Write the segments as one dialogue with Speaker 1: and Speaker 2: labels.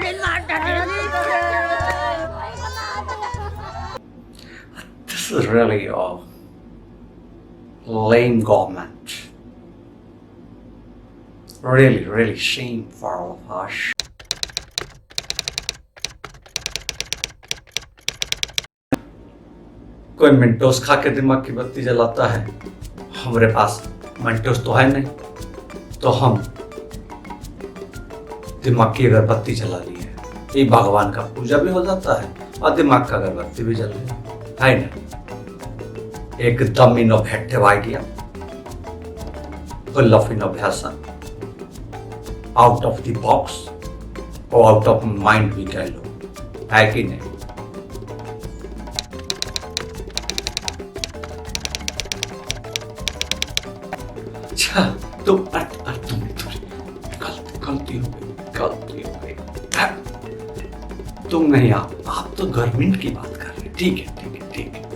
Speaker 1: This is really a lame government. Really, really shame for all of us. कोई मिंटोस खा के दिमाग की बत्ती जलाता है, हमारे पास मिंटोस तो है नहीं, तो हम दिमाग की अगरबत्ती जला ली है। ये भगवान का पूजा भी हो जाता है और दिमाग का अगरबत्ती भी जल रही है ना। एकदम innovative idea, full of innovation, out of the box और आउट ऑफ माइंड भी कह लो, है कि नहीं? अच्छा तो गलती हो गई। तुम नहीं, आप तो गवर्नमेंट की बात कर रहे हैं। ठीक है,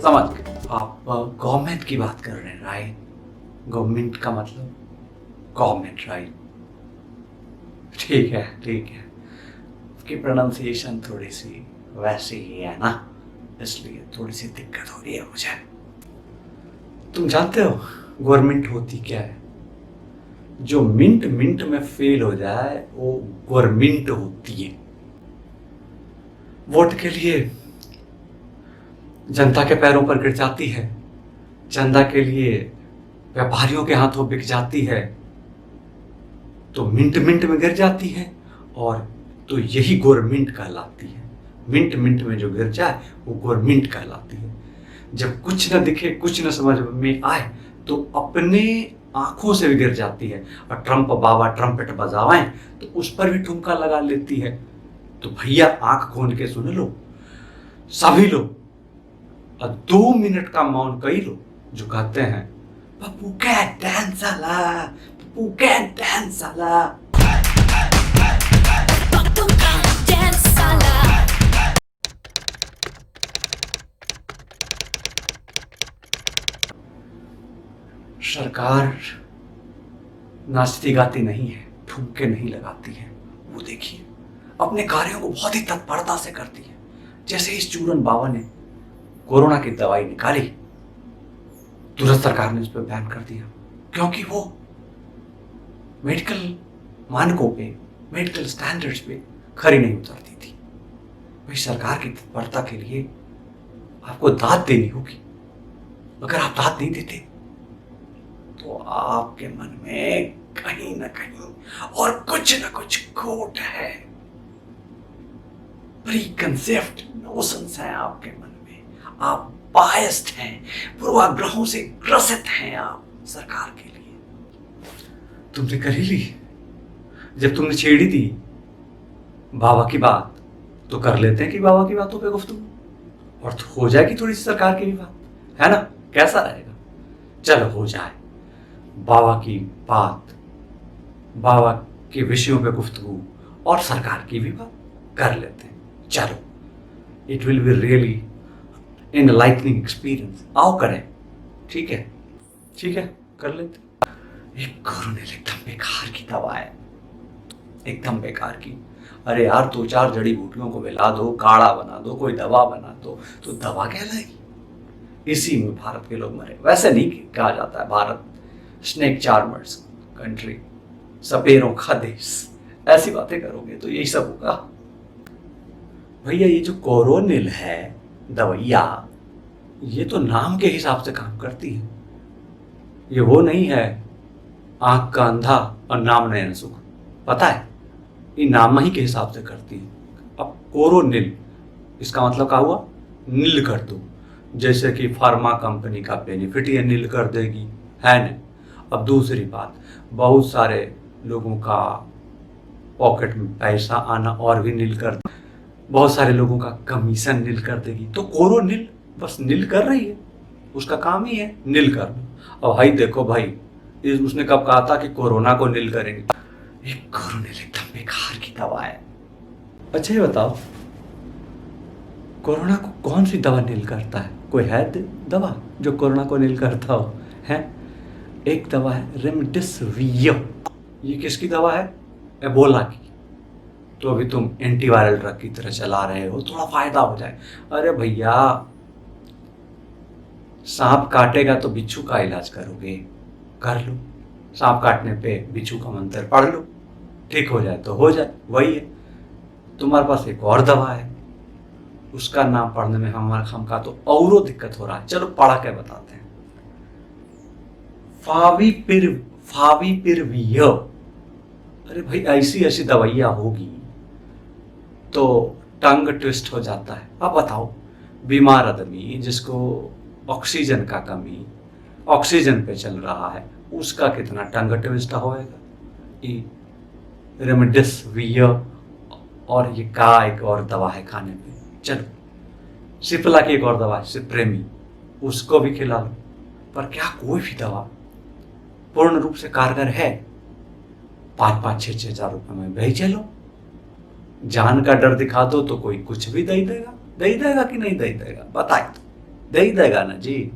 Speaker 1: समझ गए। आप गवर्नमेंट की बात कर रहे हैं, राइट? गवर्नमेंट का मतलब गवर्नमेंट, राइट? ठीक है। उसकी प्रोनाउंसिएशन थोड़ी सी वैसी ही है ना, इसलिए थोड़ी सी दिक्कत हो रही है मुझे। तुम जानते हो गवर्नमेंट होती क्या है? जो मिंट में फेल हो जाए वो गवर्नमेंट होती है। वोट के लिए जनता के पैरों पर गिर जाती है, चंदा के लिए व्यापारियों के हाथों बिक जाती है, तो मिंट में गिर जाती है, और तो यही गवर्नमेंट कहलाती है। मिंट में जो गिर जाए वो गवर्नमेंट कहलाती है। जब कुछ न दिखे, कुछ न समझ में आए, तो अपने आंखों से भी गिर जाती है। और ट्रम्प बाबा ट्रम्पेट बजावें तो उस पर भी ठुमका लगा लेती है। तो भैया आंख खोल के सुन लो सभी लोग, और 2 मिनट का मौन कई लो जो कहते हैं पप्पू कैन डांस साला, पप्पू कैन डांस साला। सरकार नाचती गाती नहीं है, ठुमके नहीं लगाती है। वो देखिए अपने कार्यों को बहुत ही तत्परता से करती है। जैसे इस चूरन बाबा ने कोरोना की दवाई निकाली, तुरंत सरकार ने उस पर बैन कर दिया, क्योंकि वो मेडिकल मानकों पे, मेडिकल स्टैंडर्ड्स पे खरी नहीं उतरती थी। भाई सरकार की तत्परता के लिए आपको दाद देनी होगी। अगर आप दाद नहीं देते तो आपके मन में कहीं ना कहीं और कुछ ना कुछ खोट है। प्रीकंसेप्ट नोशंस हैं आपके मन में, आप बायस्ड हैं, पूर्वाग्रहों से ग्रसित हैं आप सरकार के लिए। तुमने कर ही ली, जब तुमने छेड़ी थी बाबा की बात, तो कर लेते हैं कि बाबा की बातों पे गुफ्तगू, और तो हो जाएगी थोड़ी सी सरकार की भी बात, है ना? कैसा रहेगा? चलो हो जाए बाबा की बात, बाबा के विषयों पे गुफ्तगू, और सरकार की भी बात कर लेते हैं। चलो, it will be really enlightening experience. आओ करें, ठीक है कर लेते। एक कोरोनिल एकदम बेकार की दवा है, एकदम बेकार की। अरे यार 2-4 जड़ी बूटियों को मिला दो, काढ़ा बना दो, कोई दवा बना दो, तो दवा कहलाएगी। इसी में भारत के लोग मरे। वैसे नहीं कहा जाता है भारत स्नेक चार्मर्स कंट्री, सपेरों का देश। ऐसी बातें करोगे तो यही सब होगा। भैया ये जो कोरोनिल है दवाइया, ये तो नाम के हिसाब से काम करती है। ये वो नहीं है आंख का अंधा और नाम नयन सुख, पता है? ये नाम ही के हिसाब से करती है। अब कोरोनिल, इसका मतलब क्या हुआ? नील कर दो। जैसे कि फार्मा कंपनी का बेनिफिट ये नील कर देगी, है ना? अब दूसरी बात, बहुत सारे लोगों का पॉकेट में पैसा आना और भी नील कर, बहुत सारे लोगों का कमीशन नील कर देगी। तो कोरोनिल बस नील कर रही है, उसका काम ही है नील करना। अब भाई देखो भाई, उसने कब कहा था कि कोरोना को नील करेंगे? एक कोरोनिल एकदम बेकार की दवा है। अच्छा ये बताओ, कोरोना को कौन सी दवा नील करता है? कोई है दवा जो कोरोना को नील करता हो? है एक दवा है रेमडेसिविर। ये किसकी दवा है? एबोला की। तो अभी तुम एंटीवायरल ड्रग की तरह चला रहे हो, थोड़ा फायदा हो जाए। अरे भैया, सांप काटेगा तो बिच्छू का इलाज करोगे, कर लो। सांप काटने पे बिच्छू का मंत्र पढ़ लो, ठीक हो जाए तो हो जाए, वही है। तुम्हारे पास एक और दवा है, उसका नाम पढ़ने में हमका तो औरों दिक्कत हो रहा है। चलो पढ़ा के बताते हैं। फाविपिरविर। अरे भाई, ऐसी ऐसी दवाइयां होगी तो टंग ट्विस्ट हो जाता है। अब बताओ, बीमार आदमी जिसको ऑक्सीजन का कमी, ऑक्सीजन पे चल रहा है, उसका कितना टंग ट्विस्ट होएगा। ये रेमडेसिविर और ये का एक और दवा है खाने पे। चलो, सिप्ला की एक और दवा है सिप्रेमी, उसको भी खिला लो। पर क्या कोई भी दवा पूर्ण रूप से कारगर है? 5-5, 6-6 हजार रुपए में भेज लो। जान का डर दिखा दो तो कोई कुछ भी दे देगा। दे देगा कि नहीं दे देगा? बताए तो दे देगा ना जी।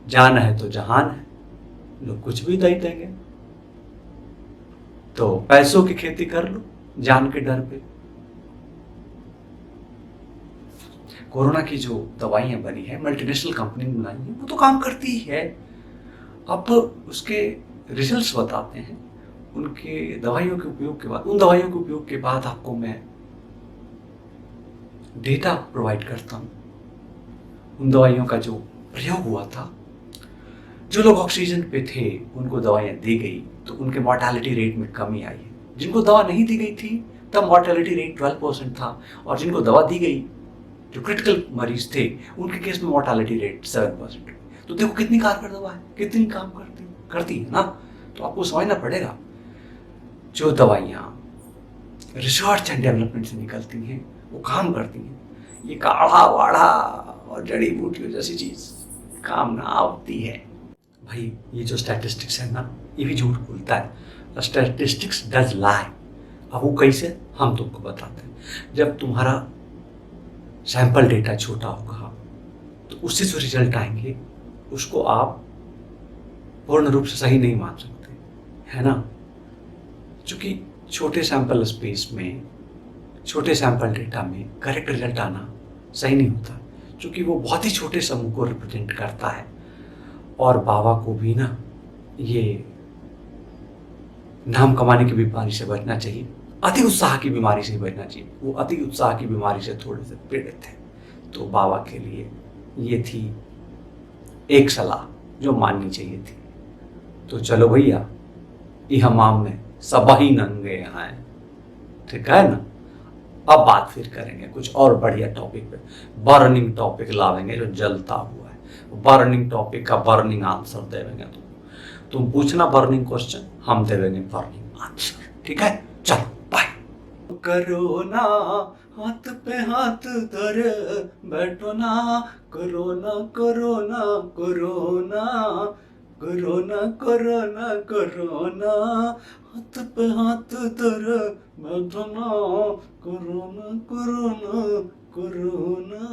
Speaker 1: जान है तो जहान है, लोग कुछ भी दे देंगे। तो पैसों की खेती कर लो जान के डर पे। कोरोना की जो दवाइयां बनी है, मल्टीनेशनल कंपनी ने बनाई है, वो तो काम करती ही है। अब उसके रिजल्ट्स बताते हैं। उनके दवाइयों के उपयोग के बाद, उन दवाइयों के उपयोग के बाद आपको मैं डेटा प्रोवाइड करता हूं। उन दवाइयों का जो प्रयोग हुआ था, जो लोग ऑक्सीजन पे थे उनको दवाइयां दी गई तो उनके मॉर्टेलिटी रेट में कमी आई है। जिनको दवा नहीं दी गई थी तब मॉर्टेलिटी रेट 12% था, और जिनको दवा दी गई, जो क्रिटिकल मरीज थे, उनके केस में मॉर्टेलिटी रेट 7%। तो देखो कितनी कारगर दवा है, कितनी काम करती है ना। तो आपको समझना पड़ेगा, जो दवाइयाँ रिसर्च एंड डेवलपमेंट से निकलती हैं वो काम करती हैं। ये काढ़ा वाढ़ा और जड़ी बूटियों जैसी चीज काम ना आती है। भाई, ये जो स्टैटिस्टिक्स है ना, ये भी झूठ बोलता है। स्टैटिस्टिक्स डज लाई। अब वो कैसे, हम तुमको बताते हैं। जब तुम्हारा सैंपल डेटा छोटा होगा तो उससे जो रिजल्ट आएंगे उसको आप पूर्ण रूप से सही नहीं मान सकते, है ना। क्योंकि छोटे सैंपल स्पेस में, छोटे सैंपल डेटा में करेक्ट रिजल्ट आना सही नहीं होता, क्योंकि वो बहुत ही छोटे समूह को रिप्रेजेंट करता है। और बाबा को भी ना ये नाम कमाने की बीमारी से बचना चाहिए, अति उत्साह की बीमारी से बचना चाहिए। वो अति उत्साह की बीमारी से थोड़े से पीड़ित थे। तो बाबा के लिए ये थी एक सलाह जो माननी चाहिए थी। तो चलो भैया, ये हमाम में सब ही नंगे हैं, ठीक है ना। अब बात फिर करेंगे कुछ और बढ़िया टॉपिक पे। बर्निंग टॉपिक लावेंगे जो जलता हुआ है। बर्निंग टॉपिक का बर्निंग आंसर देवेंगे। तुम पूछना बर्निंग क्वेश्चन, हम देवेंगे बर्निंग आंसर, ठीक है। चलो बाय। कोरोना हाथ पे हाथ धर बैठो ना, corona corona corona corona corona corona, हाथ पे हाथ धर बैठो ना, कोरोना कोरोना कोरोना।